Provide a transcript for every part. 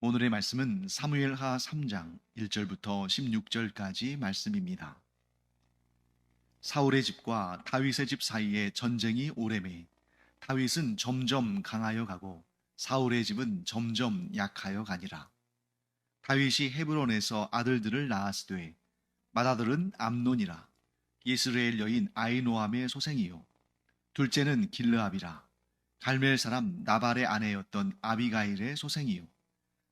오늘의 말씀은 사무엘하 3장 1절부터 16절까지 말씀입니다. 사울의 집과 다윗의 집 사이에 전쟁이 오래매 다윗은 점점 강하여 가고 사울의 집은 점점 약하여 가니라. 다윗이 헤브론에서 아들들을 낳았으되 맏아들은 암논이라. 이스라엘 여인 아이노함의 소생이요 둘째는 길르압이라. 갈멜 사람 나발의 아내였던 아비가일의 소생이요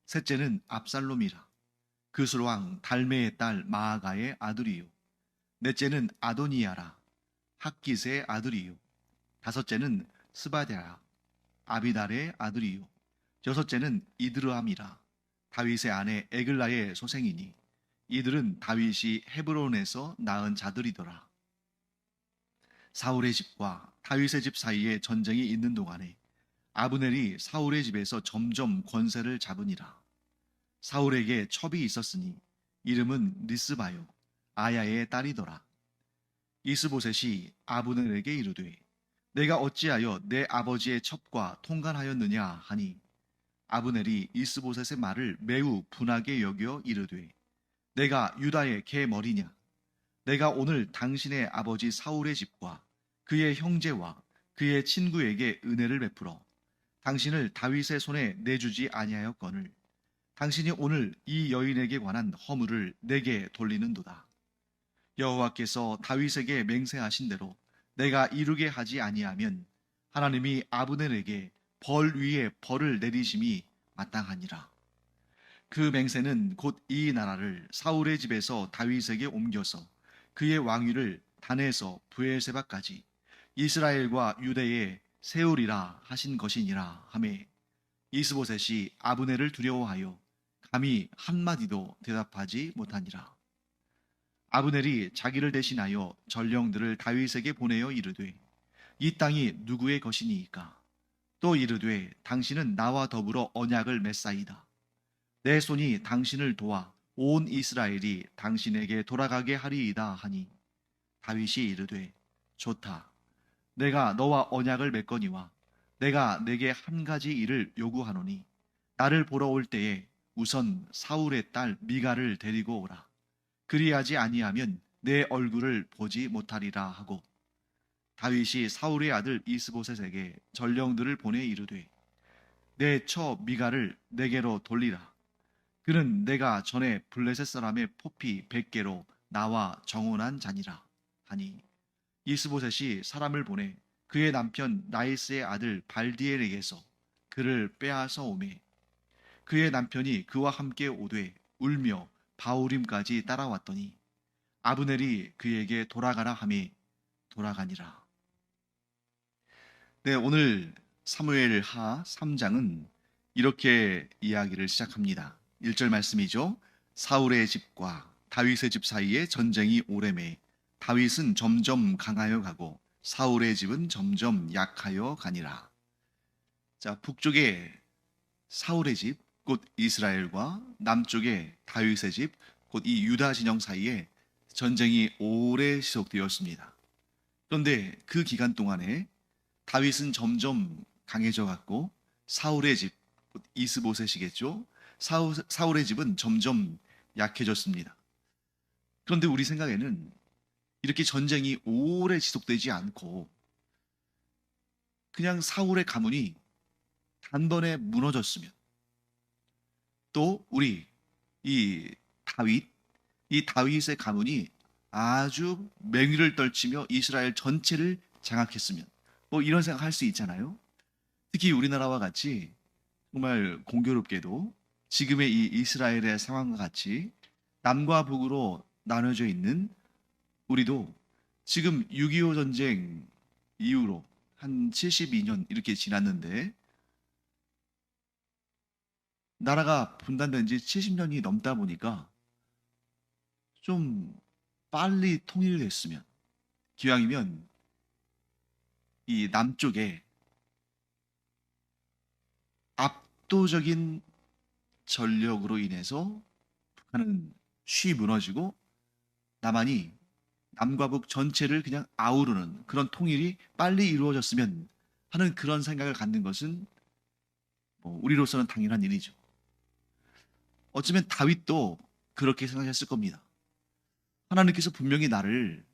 셋째는 압살롬이라. 그술왕 달메의 딸 마아가의 아들이요 넷째는 아도니아라. 학깃의 아들이요 다섯째는 스바데라. 아비달의 아들이요 여섯째는 이드르함이라. 다윗의 아내 에글라의 소생이니 이들은 다윗이 헤브론에서 낳은 자들이더라. 사울의 집과 다윗의 집 사이에 전쟁이 있는 동안에 아브넬이 사울의 집에서 점점 권세를 잡으니라. 사울에게 첩이 있었으니 이름은 리스바요 아야의 딸이더라. 이스보셋이 아브넬에게 이르되 내가 어찌하여 내 아버지의 첩과 통간하였느냐 하니 아브넬이 이스보셋의 말을 매우 분하게 여겨 이르되 내가 유다의 개 머리냐. 내가 오늘 당신의 아버지 사울의 집과 그의 형제와 그의 친구에게 은혜를 베풀어 당신을 다윗의 손에 내주지 아니하였거늘 당신이 오늘 이 여인에게 관한 허물을 내게 돌리는도다. 여호와께서 다윗에게 맹세하신 대로 내가 이루게 하지 아니하면 하나님이 아브넬에게 벌 위에 벌을 내리심이 마땅하니라. 그 맹세는 곧 이 나라를 사울의 집에서 다윗에게 옮겨서 그의 왕위를 단에서 브엘세바까지 이스라엘과 유대에 세우리라 하신 것이니라 하매 이스보셋이 아브넬을 두려워하여 감히 한마디도 대답하지 못하니라. 아브넬이 자기를 대신하여 전령들을 다윗에게 보내어 이르되 이 땅이 누구의 것이니이까. 또 이르되 당신은 나와 더불어 언약을 맺사이다. 내 손이 당신을 도와 온 이스라엘이 당신에게 돌아가게 하리이다 하니 다윗이 이르되 좋다. 내가 너와 언약을 맺거니와 내가 내게 한 가지 일을 요구하노니 나를 보러 올 때에 우선 사울의 딸 미가를 데리고 오라. 그리하지 아니하면 내 얼굴을 보지 못하리라 하고 다윗이 사울의 아들 이스보셋에게 전령들을 보내 이르되 내 처 미가를 내게로 돌리라. 그는 내가 전에 블레셋 사람의 포피 100개로 나와 정혼한 자니라 하니 이스보셋이 사람을 보내 그의 남편 나이스의 아들 발디엘에게서 그를 빼앗아 오매 그의 남편이 그와 함께 오되 울며 바우림까지 따라왔더니 아브넬이 그에게 돌아가라 하매 돌아가니라. 네, 오늘 사무엘하 3장은 이렇게 이야기를 시작합니다. 1절 말씀이죠. 사울의 집과 다윗의 집 사이에 전쟁이 오래매 다윗은 점점 강하여 가고 사울의 집은 점점 약하여 가니라. 자, 북쪽에 사울의 집, 곧 이스라엘과 남쪽에 다윗의 집, 곧 이 유다 진영 사이에 전쟁이 오래 지속되었습니다. 그런데 그 기간 동안에 다윗은 점점 강해져 갔고 사울의 집, 곧 이스보셋이겠죠. 사울의 집은 점점 약해졌습니다. 그런데 우리 생각에는 이렇게 전쟁이 오래 지속되지 않고 그냥 사울의 가문이 단번에 무너졌으면 또 우리 이 다윗, 이 다윗의 가문이 아주 맹위를 떨치며 이스라엘 전체를 장악했으면 뭐 이런 생각할 수 있잖아요. 특히 우리나라와 같이 정말 공교롭게도 지금의 이 이스라엘의 상황과 같이 남과 북으로 나눠져 있는 우리도 지금 6.25 전쟁 이후로 한 72년 이렇게 지났는데 나라가 분단된 지 70년이 넘다 보니까 좀 빨리 통일됐으면 기왕이면 이 남쪽에 압도적인 전력으로 인해서 북한은 쉬 무너지고 남한이 남과 북 전체를 그냥 아우르는 그런 통일이 빨리 이루어졌으면 하는 그런 생각을 갖는 것은 우리로서는 당연한 일이죠. 어쩌면 다윗도 그렇게 생각했을 겁니다. 하나님께서 분명히 나를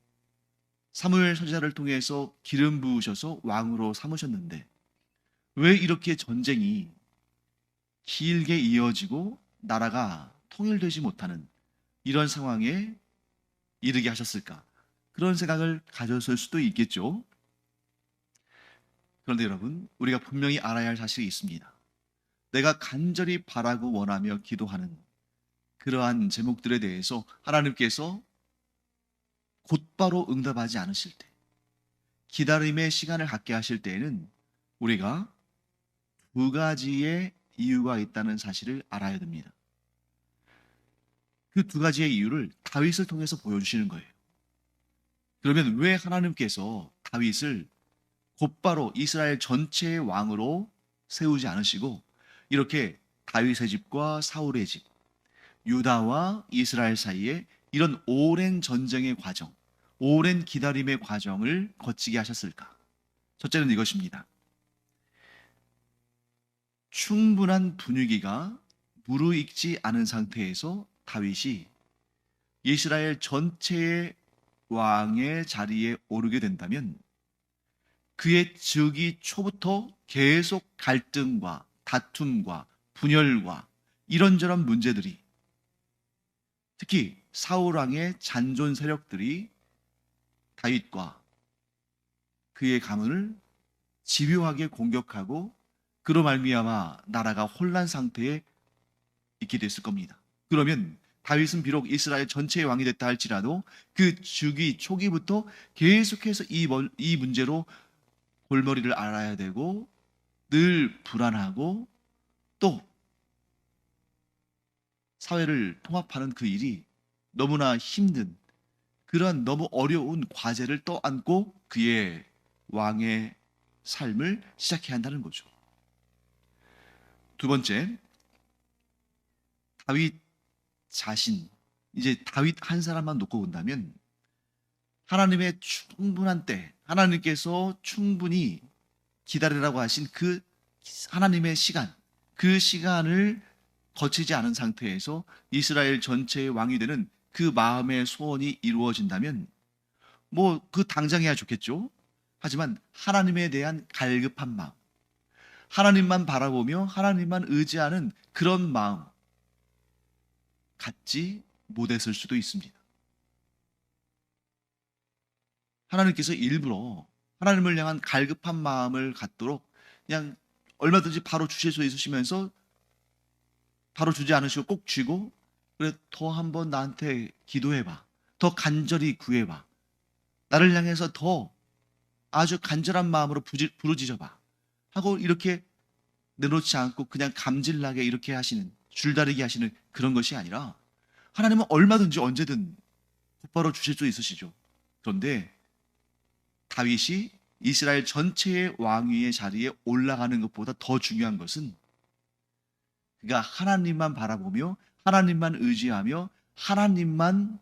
사무엘 선지자를 통해서 기름 부으셔서 왕으로 삼으셨는데 왜 이렇게 전쟁이 길게 이어지고 나라가 통일되지 못하는 이런 상황에 이르게 하셨을까? 그런 생각을 가졌을 수도 있겠죠. 그런데 여러분, 우리가 분명히 알아야 할 사실이 있습니다. 내가 간절히 바라고 원하며 기도하는 그러한 제목들에 대해서 하나님께서 곧바로 응답하지 않으실 때, 기다림의 시간을 갖게 하실 때에는 우리가 두 가지의 이유가 있다는 사실을 알아야 됩니다. 그 두 가지의 이유를 다윗을 통해서 보여주시는 거예요. 그러면 왜 하나님께서 다윗을 곧바로 이스라엘 전체의 왕으로 세우지 않으시고 이렇게 다윗의 집과 사울의 집, 유다와 이스라엘 사이에 이런 오랜 전쟁의 과정, 오랜 기다림의 과정을 거치게 하셨을까? 첫째는 이것입니다. 충분한 분위기가 무르익지 않은 상태에서 다윗이 이스라엘 전체의 왕의 자리에 오르게 된다면 그의 즉위 초부터 계속 갈등과 다툼과 분열과 이런저런 문제들이 특히 사울왕의 잔존 세력들이 다윗과 그의 가문을 집요하게 공격하고 그로 말미암아 나라가 혼란 상태에 있게 됐을 겁니다. 그러면 다윗은 비록 이스라엘 전체의 왕이 됐다 할지라도 그 즉위 초기부터 계속해서 이 문제로 골머리를 앓아야 되고 늘 불안하고 또 사회를 통합하는 그 일이 너무나 힘든 그러한 너무 어려운 과제를 떠안고 그의 왕의 삶을 시작해야 한다는 거죠. 두 번째, 다윗 자신, 이제 다윗 한 사람만 놓고 본다면 하나님의 충분한 때, 하나님께서 충분히 기다리라고 하신 그 하나님의 시간, 그 시간을 거치지 않은 상태에서 이스라엘 전체의 왕이 되는 그 마음의 소원이 이루어진다면 뭐 그 당장해야 좋겠죠. 하지만 하나님에 대한 갈급한 마음, 하나님만 바라보며 하나님만 의지하는 그런 마음 갖지 못했을 수도 있습니다. 하나님께서 일부러 하나님을 향한 갈급한 마음을 갖도록 그냥 얼마든지 바로 주실 수 있으시면서 바로 주지 않으시고 꼭 쥐고 그래 더 한번 나한테 기도해봐. 더 간절히 구해봐. 나를 향해서 더 아주 간절한 마음으로 부르짖어봐. 하고 이렇게 내놓지 않고 그냥 감질나게 이렇게 하시는 줄다리기 하시는 그런 것이 아니라 하나님은 얼마든지 언제든 곧바로 주실 수 있으시죠. 그런데 다윗이 이스라엘 전체의 왕위의 자리에 올라가는 것보다 더 중요한 것은 그가 하나님만 바라보며 하나님만 의지하며 하나님만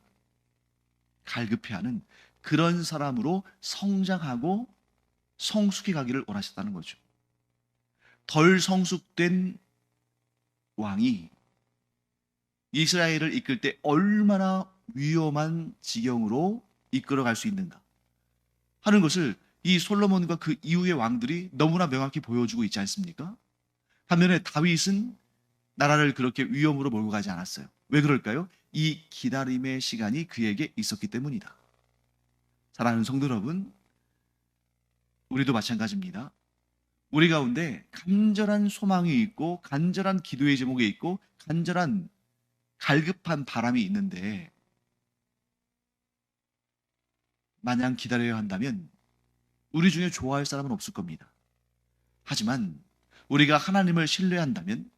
갈급해하는 그런 사람으로 성장하고 성숙해 가기를 원하셨다는 거죠. 덜 성숙된 왕이 이스라엘을 이끌 때 얼마나 위험한 지경으로 이끌어갈 수 있는가 하는 것을 이 솔로몬과 그 이후의 왕들이 너무나 명확히 보여주고 있지 않습니까? 반면에 다윗은 나라를 그렇게 위험으로 몰고 가지 않았어요. 왜 그럴까요? 이 기다림의 시간이 그에게 있었기 때문이다. 사랑하는 성도 여러분, 우리도 마찬가지입니다. 우리 가운데 간절한 소망이 있고 간절한 기도의 제목이 있고 간절한 갈급한 바람이 있는데 마냥 기다려야 한다면 우리 중에 좋아할 사람은 없을 겁니다. 하지만 우리가 하나님을 신뢰한다면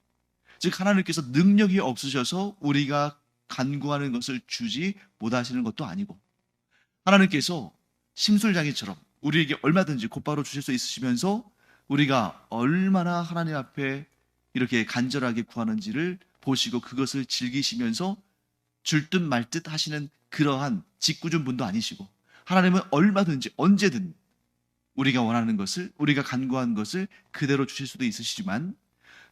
즉 하나님께서 능력이 없으셔서 우리가 간구하는 것을 주지 못하시는 것도 아니고 하나님께서 심술장이처럼 우리에게 얼마든지 곧바로 주실 수 있으시면서 우리가 얼마나 하나님 앞에 이렇게 간절하게 구하는지를 보시고 그것을 즐기시면서 줄 듯 말 듯 하시는 그러한 짓궂은 분도 아니시고 하나님은 얼마든지 언제든 우리가 원하는 것을 우리가 간구한 것을 그대로 주실 수도 있으시지만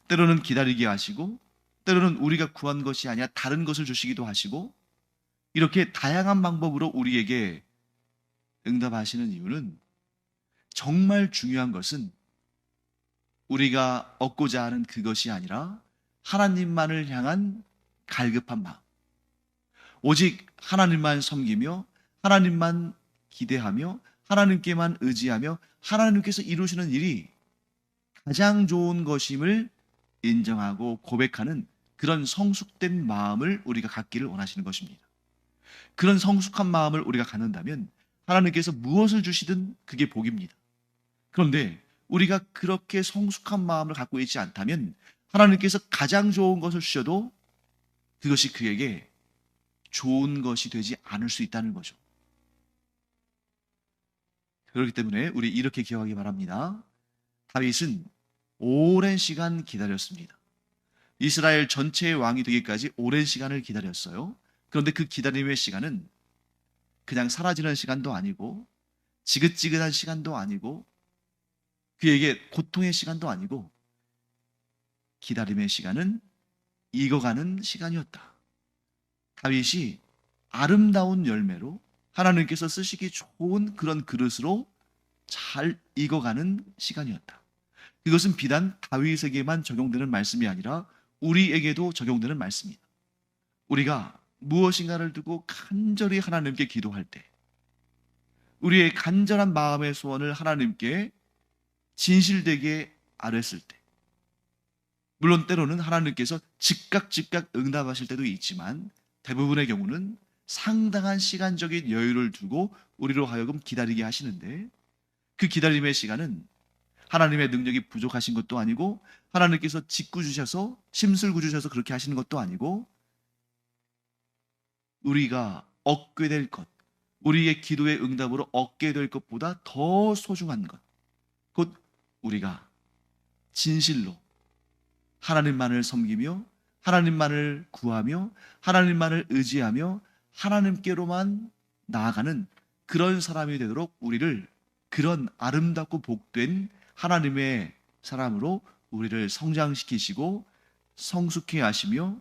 때로는 기다리게 하시고 때로는 우리가 구한 것이 아니라 다른 것을 주시기도 하시고, 이렇게 다양한 방법으로 우리에게 응답하시는 이유는, 정말 중요한 것은 우리가 얻고자 하는 그것이 아니라 하나님만을 향한 갈급한 마음, 오직 하나님만 섬기며 하나님만 기대하며 하나님께만 의지하며 하나님께서 이루시는 일이 가장 좋은 것임을 인정하고 고백하는 그런 성숙된 마음을 우리가 갖기를 원하시는 것입니다. 그런 성숙한 마음을 우리가 갖는다면 하나님께서 무엇을 주시든 그게 복입니다. 그런데 우리가 그렇게 성숙한 마음을 갖고 있지 않다면 하나님께서 가장 좋은 것을 주셔도 그것이 그에게 좋은 것이 되지 않을 수 있다는 거죠. 그렇기 때문에 우리 이렇게 기억하기 바랍니다. 다윗은 오랜 시간 기다렸습니다. 이스라엘 전체의 왕이 되기까지 오랜 시간을 기다렸어요. 그런데 그 기다림의 시간은 그냥 사라지는 시간도 아니고 지긋지긋한 시간도 아니고 그에게 고통의 시간도 아니고 기다림의 시간은 익어가는 시간이었다. 다윗이 아름다운 열매로 하나님께서 쓰시기 좋은 그런 그릇으로 잘 익어가는 시간이었다. 그것은 비단 다윗에게만 적용되는 말씀이 아니라 우리에게도 적용되는 말씀이다. 우리가 무엇인가를 두고 간절히 하나님께 기도할 때, 우리의 간절한 마음의 소원을 하나님께 진실되게 아뢰었을 때, 물론 때로는 하나님께서 즉각 응답하실 때도 있지만 대부분의 경우는 상당한 시간적인 여유를 두고 우리로 하여금 기다리게 하시는데, 그 기다림의 시간은 하나님의 능력이 부족하신 것도 아니고 하나님께서 짓궂으셔서 심술궂으셔서 그렇게 하시는 것도 아니고 우리가 얻게 될 것, 우리의 기도의 응답으로 얻게 될 것보다 더 소중한 것, 곧 우리가 진실로 하나님만을 섬기며 하나님만을 구하며 하나님만을 의지하며 하나님께로만 나아가는 그런 사람이 되도록 우리를 그런 아름답고 복된 하나님의 사람으로 우리를 성장시키시고 성숙해 하시며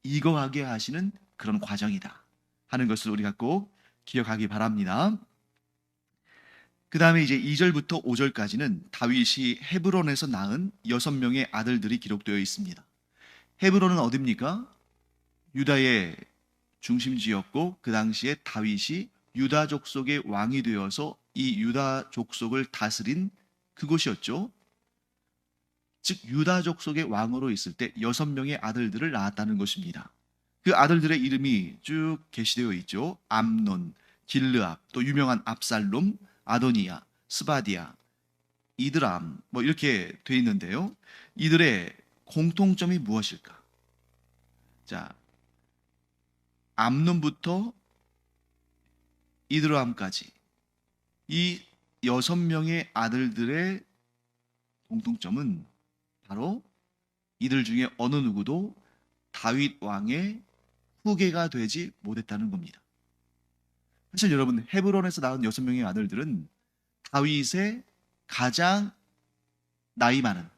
익어가게 하시는 그런 과정이다 하는 것을 우리가 꼭 기억하기 바랍니다. 그 다음에 이제 2절부터 5절까지는 다윗이 헤브론에서 낳은 6명의 아들들이 기록되어 있습니다. 헤브론은 어디입니까? 유다의 중심지였고 그 당시에 다윗이 유다 족속의 왕이 되어서 이 유다 족속을 다스린 그곳이었죠. 즉 유다 족속의 왕으로 있을 때 6명의 아들들을 낳았다는 것입니다. 그 아들들의 이름이 쭉 게시되어 있죠. 암논, 길르압, 또 유명한 압살롬, 아도니아, 스바디아, 이드람 뭐 이렇게 되어 있는데요. 이들의 공통점이 무엇일까? 자, 암논부터 이드람까지 이 6명의 아들들의 공통점은 바로 이들 중에 어느 누구도 다윗 왕의 후계가 되지 못했다는 겁니다. 사실 여러분, 헤브론에서 낳은 6명의 아들들은 다윗의 가장 나이 많은,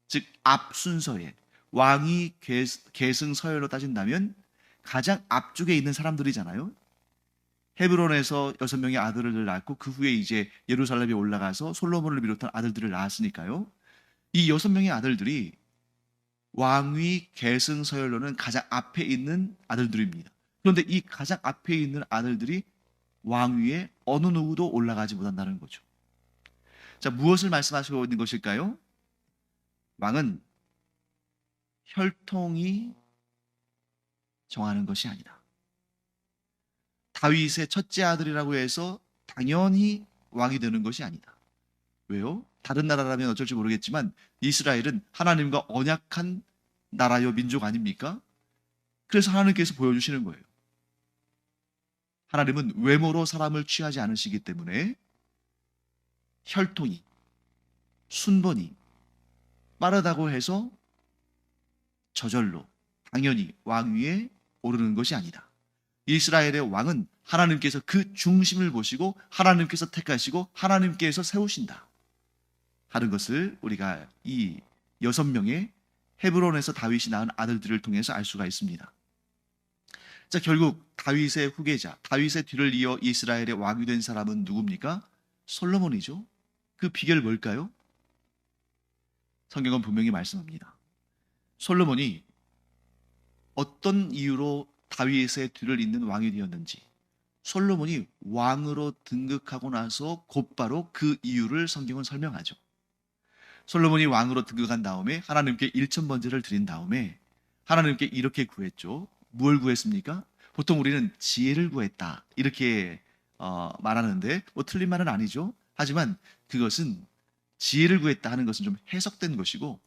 즉 앞 순서에 왕위 계승 서열로 따진다면 가장 앞쪽에 있는 사람들이잖아요. 헤브론에서 6명의 아들을 낳고 그 후에 이제 예루살렘에 올라가서 솔로몬을 비롯한 아들들을 낳았으니까요. 이 6명의 아들들이 왕위 계승 서열로는 가장 앞에 있는 아들들입니다. 그런데 이 가장 앞에 있는 아들들이 왕위에 어느 누구도 올라가지 못한다는 거죠. 자, 무엇을 말씀하시고 있는 것일까요? 왕은 혈통이 정하는 것이 아니다. 다윗의 첫째 아들이라고 해서 당연히 왕이 되는 것이 아니다. 왜요? 다른 나라라면 어쩔지 모르겠지만 이스라엘은 하나님과 언약한 나라요 민족 아닙니까? 그래서 하나님께서 보여주시는 거예요. 하나님은 외모로 사람을 취하지 않으시기 때문에 혈통이, 순번이 빠르다고 해서 저절로 당연히 왕위에 오르는 것이 아니다. 이스라엘의 왕은 하나님께서 그 중심을 보시고 하나님께서 택하시고 하나님께서 세우신다 하는 것을 우리가 이 6명의 헤브론에서 다윗이 낳은 아들들을 통해서 알 수가 있습니다. 자, 결국 다윗의 후계자, 다윗의 뒤를 이어 이스라엘의 왕이 된 사람은 누굽니까? 솔로몬이죠. 그 비결 뭘까요? 성경은 분명히 말씀합니다. 솔로몬이 어떤 이유로 다윗의 뒤를 잇는 왕이 되었는지, 솔로몬이 왕으로 등극하고 나서 곧바로 그 이유를 성경은 설명하죠. 솔로몬이 왕으로 등극한 다음에 하나님께 일천번제를 드린 다음에 하나님께 이렇게 구했죠. 뭘 구했습니까? 보통 우리는 지혜를 구했다 이렇게 말하는데 틀린 말은 아니죠. 하지만 그것은 지혜를 구했다 하는 것은 좀 해석된 것이고,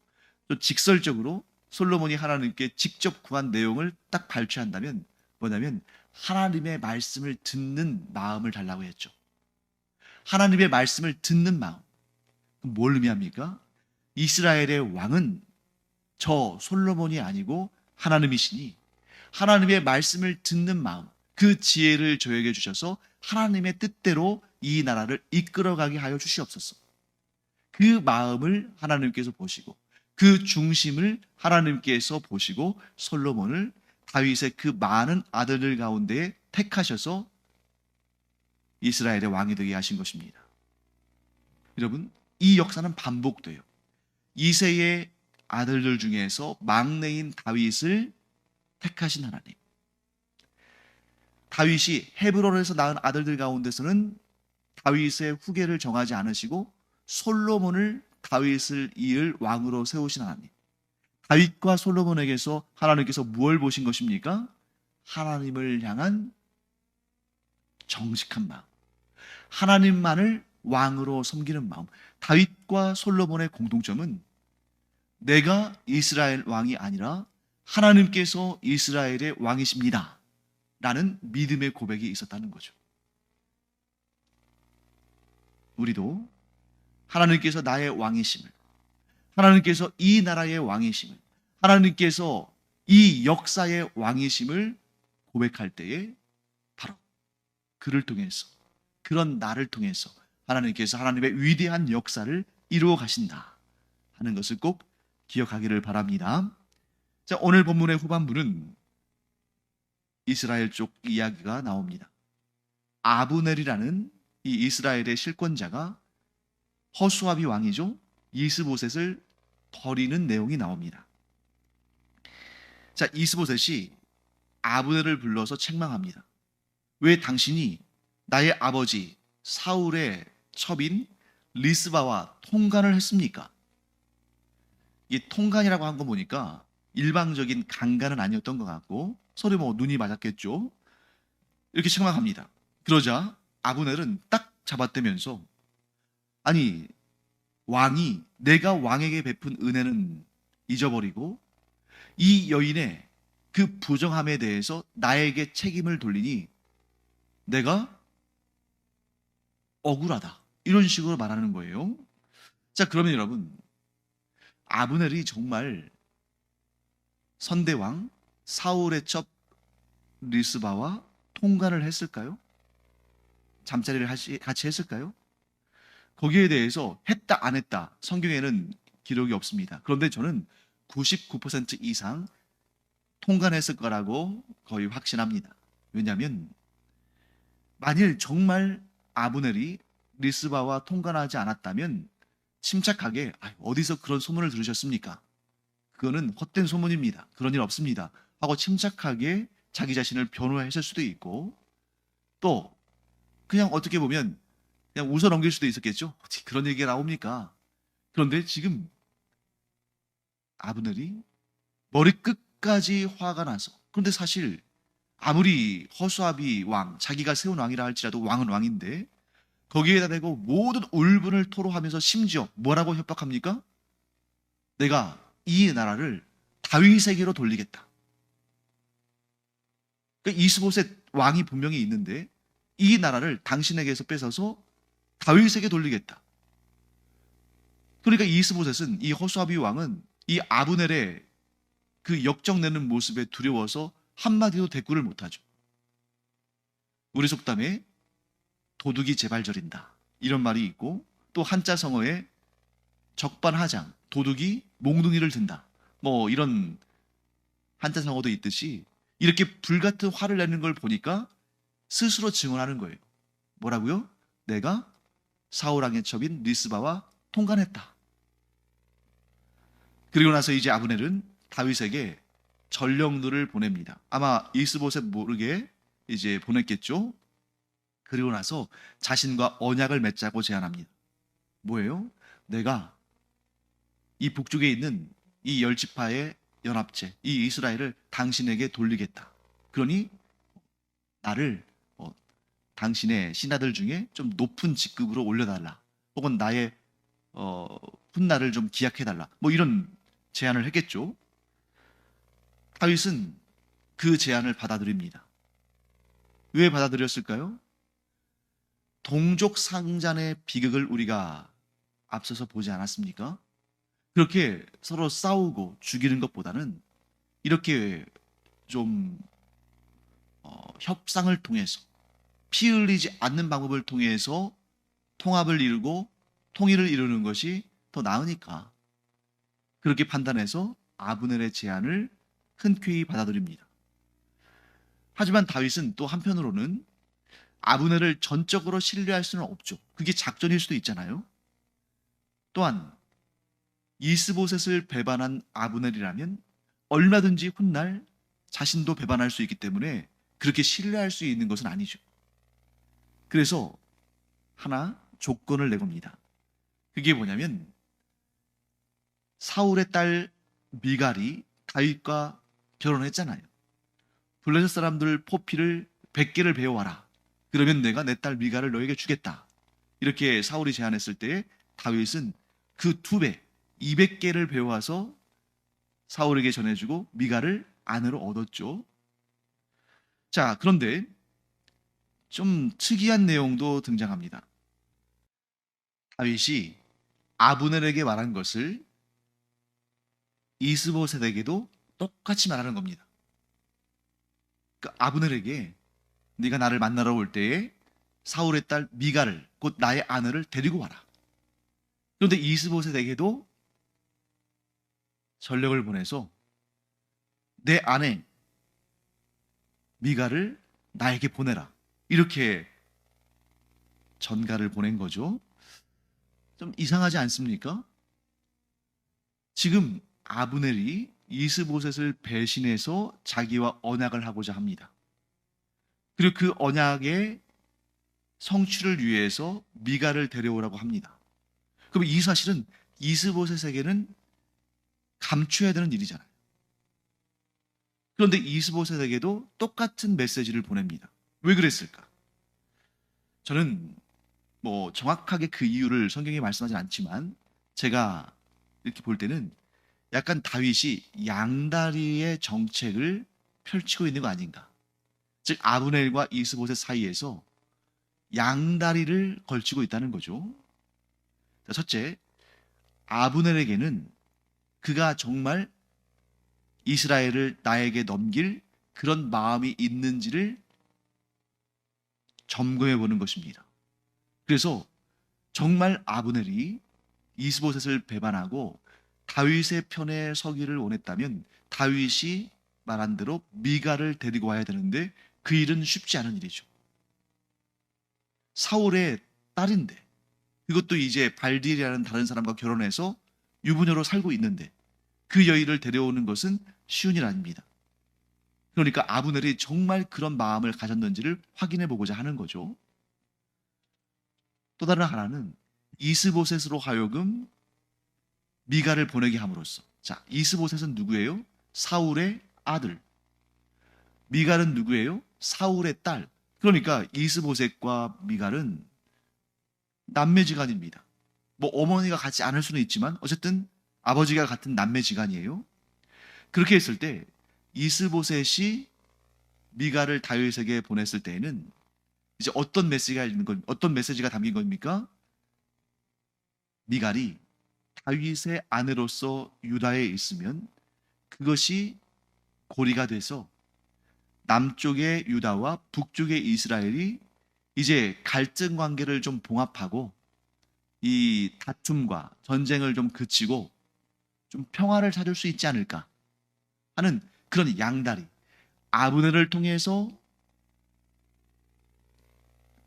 또 직설적으로 솔로몬이 하나님께 직접 구한 내용을 딱 발췌한다면 뭐냐면 하나님의 말씀을 듣는 마음을 달라고 했죠. 하나님의 말씀을 듣는 마음. 뭘 의미합니까? 이스라엘의 왕은 저 솔로몬이 아니고 하나님이시니 하나님의 말씀을 듣는 마음, 그 지혜를 저에게 주셔서 하나님의 뜻대로 이 나라를 이끌어가게 하여 주시옵소서. 그 마음을 하나님께서 보시고 그 중심을 하나님께서 보시고 솔로몬을 다윗의 그 많은 아들들 가운데 택하셔서 이스라엘의 왕이 되게 하신 것입니다. 여러분, 이 역사는 반복돼요. 이새의 아들들 중에서 막내인 다윗을 택하신 하나님. 다윗이 헤브론에서 낳은 아들들 가운데서는 다윗의 후계를 정하지 않으시고 솔로몬을 다윗을 이을 왕으로 세우신 하나님. 다윗과 솔로몬에게서 하나님께서 무엇을 보신 것입니까? 하나님을 향한 정직한 마음, 하나님만을 왕으로 섬기는 마음. 다윗과 솔로몬의 공통점은 내가 이스라엘 왕이 아니라 하나님께서 이스라엘의 왕이십니다 라는 믿음의 고백이 있었다는 거죠. 우리도 하나님께서 나의 왕이심을, 하나님께서 이 나라의 왕이심을, 하나님께서 이 역사의 왕이심을 고백할 때에 바로 그를 통해서, 그런 나를 통해서 하나님께서 하나님의 위대한 역사를 이루어 가신다 하는 것을 꼭 기억하기를 바랍니다. 자, 오늘 본문의 후반부는 이스라엘 쪽 이야기가 나옵니다. 아브넬이라는 이 이스라엘의 실권자가 허수아비 왕이죠. 이스보셋을 버리는 내용이 나옵니다. 자, 이스보셋이 아브넬을 불러서 책망합니다. 왜 당신이 나의 아버지 사울의 첩인 리스바와 통간을 했습니까? 이 통간이라고 한 거 보니까 일방적인 강간은 아니었던 것 같고 서로 눈이 맞았겠죠. 이렇게 책망합니다. 그러자 아브넬은 딱 잡아떼면서 아니, 왕이 내가 왕에게 베푼 은혜는 잊어버리고 이 여인의 그 부정함에 대해서 나에게 책임을 돌리니 내가 억울하다. 이런 식으로 말하는 거예요. 자, 그러면 여러분, 아브넬이 정말 선대왕 사울의 첩 리스바와 통간을 했을까요? 잠자리를 같이 했을까요? 거기에 대해서 했다 안 했다 성경에는 기록이 없습니다. 그런데 저는 99% 이상 통간했을 거라고 거의 확신합니다. 왜냐하면 만일 정말 아브넬이 리스바와 통간하지 않았다면 침착하게 어디서 그런 소문을 들으셨습니까? 그거는 헛된 소문입니다. 그런 일 없습니다. 하고 침착하게 자기 자신을 변호했을 수도 있고, 또 그냥 어떻게 보면 그냥 웃어 넘길 수도 있었겠죠. 어떻게 그런 얘기가 나옵니까? 그런데 지금 아브넬이 머리끝까지 화가 나서, 그런데 사실 아무리 허수아비 왕, 자기가 세운 왕이라 할지라도 왕은 왕인데 거기에다 대고 모든 울분을 토로하면서 심지어 뭐라고 협박합니까? 내가 이 나라를 다윗에게로 돌리겠다. 그러니까 이스보셋 왕이 분명히 있는데 이 나라를 당신에게서 뺏어서 다윗에게 돌리겠다. 그러니까 이스보셋은, 이 허수아비 왕은 이 아브넬의 그 역정내는 모습에 두려워서 한마디도 대꾸를 못하죠. 우리 속담에 도둑이 재발저린다 이런 말이 있고, 또 한자 성어에 적반하장, 도둑이 몽둥이를 든다, 뭐 이런 한자성어도 있듯이 이렇게 불같은 화를 내는 걸 보니까 스스로 증언하는 거예요. 뭐라고요? 내가 사울 왕의 첩인 리스바와 통관했다. 그리고 나서 이제 아브넬은 다윗에게 전령들을 보냅니다. 아마 이스보셋 모르게 이제 보냈겠죠. 그리고 나서 자신과 언약을 맺자고 제안합니다. 뭐예요? 내가 이 북쪽에 있는 이 열 지파의 연합체, 이 이스라엘을 당신에게 돌리겠다. 그러니 나를 당신의 신하들 중에 좀 높은 직급으로 올려달라. 혹은 나의 훗날을 좀 기약해달라. 뭐 이런 제안을 했겠죠. 다윗은 그 제안을 받아들입니다. 왜 받아들였을까요? 동족 상잔의 비극을 우리가 앞서서 보지 않았습니까? 그렇게 서로 싸우고 죽이는 것보다는 이렇게 좀 협상을 통해서 피 흘리지 않는 방법을 통해서 통합을 이루고 통일을 이루는 것이 더 나으니까 그렇게 판단해서 아브넬의 제안을 흔쾌히 받아들입니다. 하지만 다윗은 또 한편으로는 아브넬을 전적으로 신뢰할 수는 없죠. 그게 작전일 수도 있잖아요. 또한 이스보셋을 배반한 아브넬이라면 얼마든지 훗날 자신도 배반할 수 있기 때문에 그렇게 신뢰할 수 있는 것은 아니죠. 그래서 하나 조건을 내봅니다. 그게 뭐냐면 사울의 딸 미갈이 다윗과 결혼했잖아요. 블레셋 사람들 포피를 100개를 배워와라. 그러면 내가 내 딸 미갈을 너에게 주겠다. 이렇게 사울이 제안했을 때 다윗은 그 2배, 200개를 배워와서 사울에게 전해주고 미갈을 아내로 얻었죠. 자, 그런데 좀 특이한 내용도 등장합니다. 다윗이 아브넬에게 말한 것을 이스보셋에게도 똑같이 말하는 겁니다. 그러니까 아브넬에게 네가 나를 만나러 올 때에 사울의 딸 미갈을 곧 나의 아내를 데리고 와라. 그런데 이스보셋에게도 전령을 보내서 내 아내 미갈을 나에게 보내라. 이렇게 전가를 보낸 거죠. 좀 이상하지 않습니까? 지금 아브넬이 이스보셋을 배신해서 자기와 언약을 하고자 합니다. 그리고 그 언약의 성취를 위해서 미갈을 데려오라고 합니다. 그럼 이 사실은 이스보셋에게는 감춰야 되는 일이잖아요. 그런데 이스보셋에게도 똑같은 메시지를 보냅니다. 왜 그랬을까? 저는 뭐 정확하게 그 이유를 성경에 말씀하진 않지만 제가 이렇게 볼 때는 약간 다윗이 양다리의 정책을 펼치고 있는 거 아닌가. 즉 아브넬과 이스보셋 사이에서 양다리를 걸치고 있다는 거죠. 자, 첫째, 아브넬에게는 그가 정말 이스라엘을 나에게 넘길 그런 마음이 있는지를 점검해 보는 것입니다. 그래서 정말 아브넬이 이스보셋을 배반하고 다윗의 편에 서기를 원했다면 다윗이 말한 대로 미갈을 데리고 와야 되는데 그 일은 쉽지 않은 일이죠. 사울의 딸인데 그것도 이제 발디엘이라는 다른 사람과 결혼해서 유부녀로 살고 있는데 그 여인을 데려오는 것은 쉬운 일 아닙니다. 그러니까 아브넬이 정말 그런 마음을 가졌는지를 확인해 보고자 하는 거죠. 또 다른 하나는 이스보셋으로 하여금 미갈을 보내게 함으로써, 자, 이스보셋은 누구예요? 사울의 아들. 미갈은 누구예요? 사울의 딸. 그러니까 이스보셋과 미갈은 남매지간입니다. 뭐 어머니가 같지 않을 수는 있지만 어쨌든 아버지가 같은 남매지간이에요. 그렇게 했을 때 이스보셋이 미갈을 다윗에게 보냈을 때에는 이제 어떤 메시지가 담긴 겁니까? 미갈이 다윗의 아내로서 유다에 있으면 그것이 고리가 돼서 남쪽의 유다와 북쪽의 이스라엘이 이제 갈등 관계를 좀 봉합하고 이 다툼과 전쟁을 좀 그치고 좀 평화를 찾을 수 있지 않을까 하는 그런 양다리, 아브넬을 통해서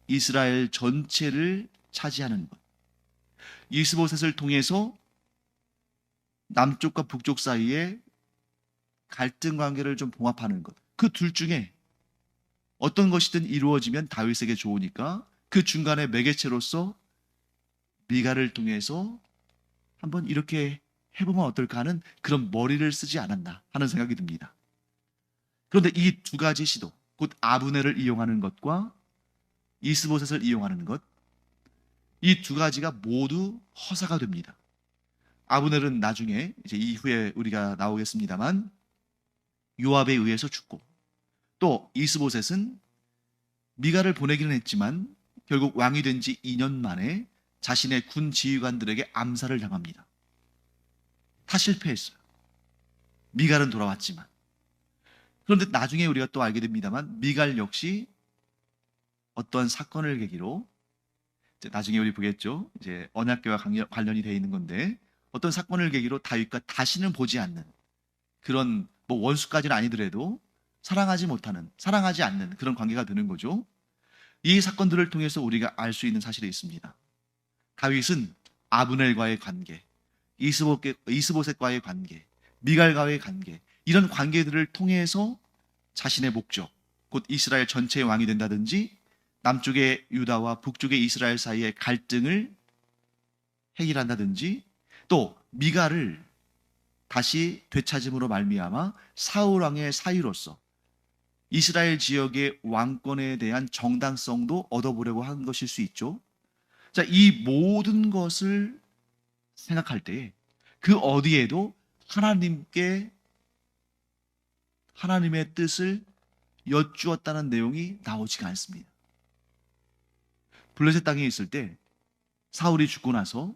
이스라엘 전체를 차지하는 것, 이스보셋을 통해서 남쪽과 북쪽 사이에 갈등 관계를 좀 봉합하는 것, 그 둘 중에 어떤 것이든 이루어지면 다윗에게 좋으니까 그 중간에 매개체로서 미가를 통해서 한번 이렇게 해보면 어떨까 하는 그런 머리를 쓰지 않았나 하는 생각이 듭니다. 그런데 이 두 가지 시도, 곧 아브넬을 이용하는 것과 이스보셋을 이용하는 것, 이 두 가지가 모두 허사가 됩니다. 아브넬은 나중에 이제 이후에 우리가 나오겠습니다만 요압에 의해서 죽고, 또 이스보셋은 미가를 보내기는 했지만 결국 왕이 된 지 2년 만에 자신의 군 지휘관들에게 암살을 당합니다. 다 실패했어요. 미갈은 돌아왔지만. 그런데 나중에 우리가 또 알게 됩니다만 미갈 역시 어떠한 사건을 계기로, 이제 나중에 우리 보겠죠. 이제 언약궤와 관련이 되어 있는 건데, 어떤 사건을 계기로 다윗과 다시는 보지 않는, 그런 뭐 원수까지는 아니더라도 사랑하지 않는 그런 관계가 되는 거죠. 이 사건들을 통해서 우리가 알 수 있는 사실이 있습니다. 다윗은 아브넬과의 관계, 이스보셋과의 관계, 미갈과의 관계, 이런 관계들을 통해서 자신의 목적, 곧 이스라엘 전체의 왕이 된다든지 남쪽의 유다와 북쪽의 이스라엘 사이의 갈등을 해결한다든지, 또 미갈을 다시 되찾음으로 말미암아 사울 왕의 사위로서 이스라엘 지역의 왕권에 대한 정당성도 얻어보려고 한 것일 수 있죠. 자, 이 모든 것을 생각할 때 그 어디에도 하나님의 뜻을 여쭈었다는 내용이 나오지가 않습니다. 블레셋 땅에 있을 때 사울이 죽고 나서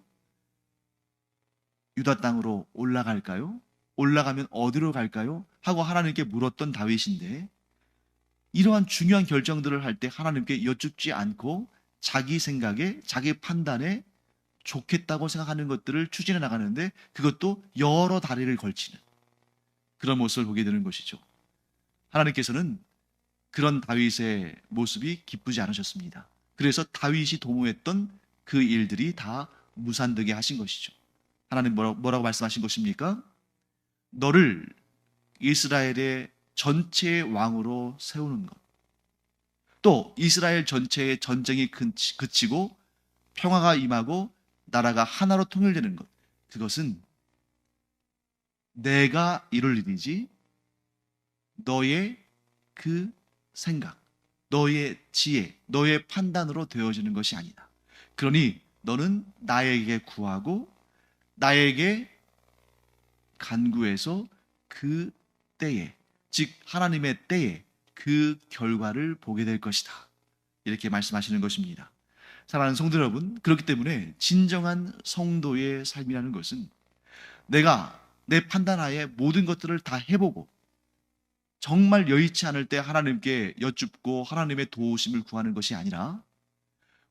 유다 땅으로 올라갈까요? 올라가면 어디로 갈까요? 하고 하나님께 물었던 다윗인데, 이러한 중요한 결정들을 할 때 하나님께 여쭙지 않고 자기 생각에, 자기 판단에 좋겠다고 생각하는 것들을 추진해 나가는데, 그것도 여러 다리를 걸치는 그런 모습을 보게 되는 것이죠. 하나님께서는 그런 다윗의 모습이 기쁘지 않으셨습니다. 그래서 다윗이 도모했던 그 일들이 다 무산되게 하신 것이죠. 하나님 뭐라고 말씀하신 것입니까? 너를 이스라엘의 전체의 왕으로 세우는 것, 또 이스라엘 전체의 전쟁이 그치고 평화가 임하고 나라가 하나로 통일되는 것, 그것은 내가 이룰 일이지 너의 그 생각, 너의 지혜, 너의 판단으로 되어지는 것이 아니다. 그러니 너는 나에게 구하고 나에게 간구해서 그 때에, 즉 하나님의 때에 그 결과를 보게 될 것이다. 이렇게 말씀하시는 것입니다. 사랑하는 성도 여러분, 그렇기 때문에 진정한 성도의 삶이라는 것은 내가 내 판단하에 모든 것들을 다 해보고 정말 여의치 않을 때 하나님께 여쭙고 하나님의 도우심을 구하는 것이 아니라,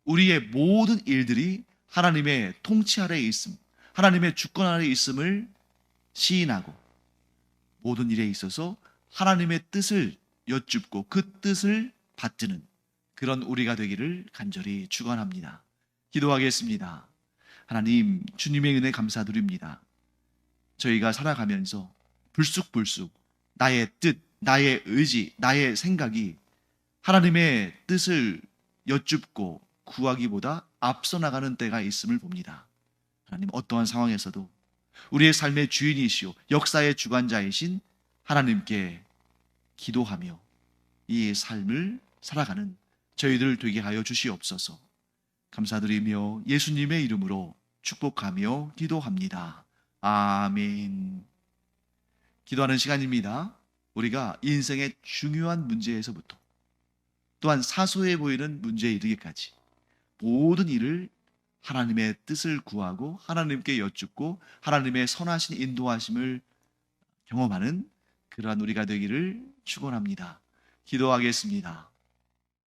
우리의 모든 일들이 하나님의 통치 아래에 있음, 하나님의 주권 아래에 있음을 시인하고 모든 일에 있어서 하나님의 뜻을 여쭙고 그 뜻을 받드는 그런 우리가 되기를 간절히 축원합니다. 기도하겠습니다. 하나님, 주님의 은혜 감사드립니다. 저희가 살아가면서 불쑥불쑥 나의 뜻, 나의 의지, 나의 생각이 하나님의 뜻을 여쭙고 구하기보다 앞서 나가는 때가 있음을 봅니다. 하나님, 어떠한 상황에서도 우리의 삶의 주인이시오 역사의 주관자이신 하나님께 기도하며 이 삶을 살아가는 저희들 되게 하여 주시옵소서. 감사드리며 예수님의 이름으로 축복하며 기도합니다. 아멘. 기도하는 시간입니다. 우리가 인생의 중요한 문제에서부터 또한 사소해 보이는 문제에 이르기까지 모든 일을 하나님의 뜻을 구하고 하나님께 여쭙고 하나님의 선하신 인도하심을 경험하는 그러한 우리가 되기를 축원합니다. 기도하겠습니다.